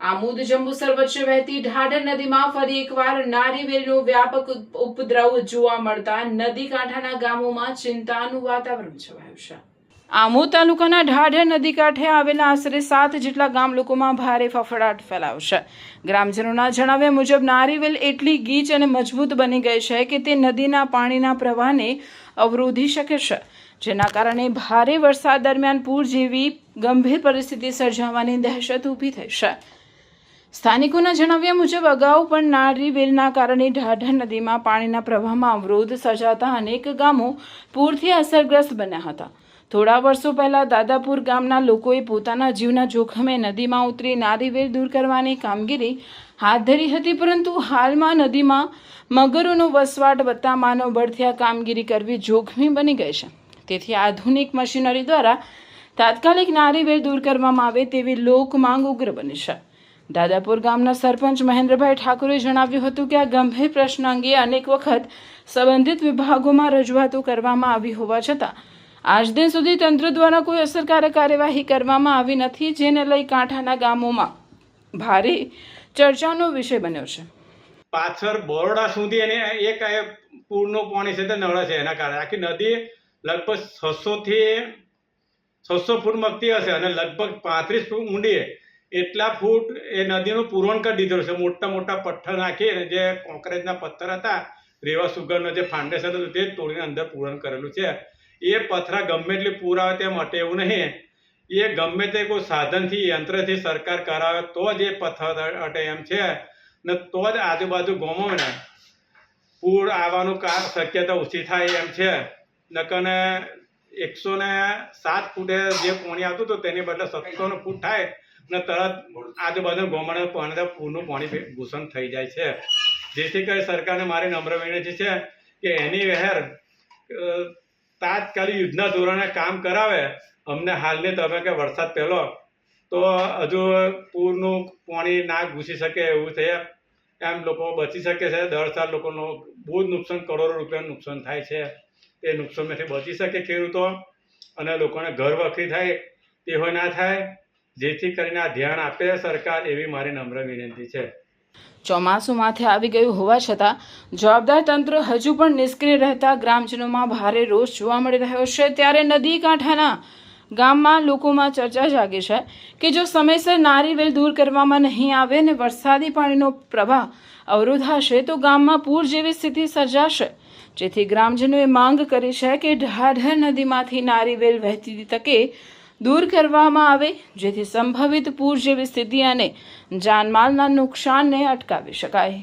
આમોદ જંબુસર વચ્ચે વહેતી ઢાઢર નદીમાં ફરી એકવાર નારીવેલનો વ્યાપક ઉપદ્રવ જોવા મળતા નદી કાંઠાના ગામોમાં ચિંતાનું વાતાવરણ છવાયું છે। આમોદ તાલુકાના ઢાઢર નદી કાંઠે આવેલા આશરે 7 જેટલા ગામ લોકોમાં ભારે ફફડાટ ફેલાયો છે। ગ્રામજનોના જણાવ્યા મુજબ નારીવેલ એટલી ગીચ અને મજબૂત બની ગઈ છે કે તે નદીના પાણીના પ્રવાહને અવરોધી શકે છે, જેના કારણે ભારે વરસાદ દરમિયાન પૂર જેવી ગંભીર પરિસ્થિતિ સર્જાવાની દહેશત ઊભી થઈ છે। સ્થાનિકોના જણાવ્યા મુજબ અગાઉ પણ નારીવેલના કારણે ઢાઢર નદીમાં પાણીના પ્રવાહમાં અવરોધ સર્જાતા અનેક ગામો પૂરથી અસરગ્રસ્ત બન્યા હતા। થોડા વર્ષો પહેલા દાદાપુર ગામના લોકોએ પોતાના જીવના જોખમે નદીમાં ઉતરી નારીવેલ દૂર કરવાની કામગીરી હાથ ધરી હતી, પરંતુ હાલમાં નદીમાં મગરોનો વસવાટ વધતા માનવબળથી આ કામગીરી કરવી જોખમી બની ગઈ છે। તેથી આધુનિક મશીનરી દ્વારા તાત્કાલિક નારીવેલ દૂર કરવામાં આવે તેવી લોક માંગ ઉગ્ર બની છે। દાદાપુર ગામના સરપંચ મહેન્દ્રભાઈ ઠાકોરે જણાવ્યું હતું કે આ ગંભીર પ્રશ્ન અંગે અનેક વખત સંબંધિત વિભાગોમાં રજૂઆતો કરવામાં આવી હોવા છતાં આજ દિન સુધી તંત્ર દ્વારા કોઈ અસરકારક કાર્યવાહી કરવામાં આવી નથી, જેને લઈ કાંઠાના ગામોમાં ભારે ચર્ચાનો વિષય બન્યો છે। પાછળ બરોડા સુધી એને એક પૂરનું પાણી છે તે નળે છે, એના કારણે આખી નદી લગભગ 600 ફૂટ મગતી હશે અને લગભગ 35 ફૂટ ઊંડી એટલા ફૂટ એ નદીનું પૂરણ કરી દીધેલું છે। મોટા મોટા પથ્થર નાખી જે કોંક્રીટના પથ્થર હતા, રેવા સુગરનો જે ફાઉન્ડેશન હતું તે તોડીને અંદર પૂરણ કરેલું છે। એ પથરા ગમે એટલી પૂર આવે તે માટે એવું નહીં, એ ગમે તે કોઈ સાધનથી યંત્રથી સરકાર કરાવે તો જ એ પથ્થર અટે એમ છે, ને તો જ આજુબાજુ ગામોમાં પૂર આવવાનું શક્યતા ઓછી થાય એમ છે। નકને 107 ફૂટે જે પાણી આવતું હતું તેની બદલે 700 ફૂટ થાય ને તરત આજુબાજુ ગામડાના પાણી પૂરનું પાણી ઘૂસણ થઈ જાય છે। જેથી કરી સરકારને મારી નમ્ર વિનંતી છે કે એની વહેર તાત્કાલિક યુદ્ધના ધોરણે કામ કરાવે અમને હાલની તમે કે વરસાદ પહેલો તો હજુ પૂરનું પાણી ના ઘૂસી શકે એવું છે, એમ લોકો બચી શકે છે। દર સાલ લોકોનો બહુ જ નુકસાન, કરોડો રૂપિયાનું નુકસાન થાય છે। તે નુકસાનમાંથી બચી શકે ખેડૂતો અને લોકોને ઘર વખરી થાય તેવો ના થાય, જેથી કરીને આ ધ્યાન આપે સરકાર, એવી મારી નમ્ર વિનંતી છે। ચોમાસું માથે આવી ગયું હોવા છતાં જવાબદાર તંત્ર હજુ પણ નિષ્ક્રિય રહેતા ગ્રામજનોમાં ભારે રોષ જોવા મળી રહ્યો છે। ત્યારે નદી કાંઠાના ગામમાં લોકોમાં ચર્ચા જાગી છે કે જો સમયસર નારીવેલ દૂર કરવામાં નહીં આવે અને વરસાદી પાણીનો પ્રવાહ અવરોધાશે તો ગામમાં પૂર જેવી સ્થિતિ સર્જાશે। જેથી ગ્રામજનોએ માંગ કરી છે કે ઢાઢર નદીમાંથી નારીવેલ વહેતી તકે દૂર કરવામાં આવે, જેથી સંભવિત પૂર જેવી સ્થિતિ અને જાનમાલના નુકસાનને અટકાવી શકાય।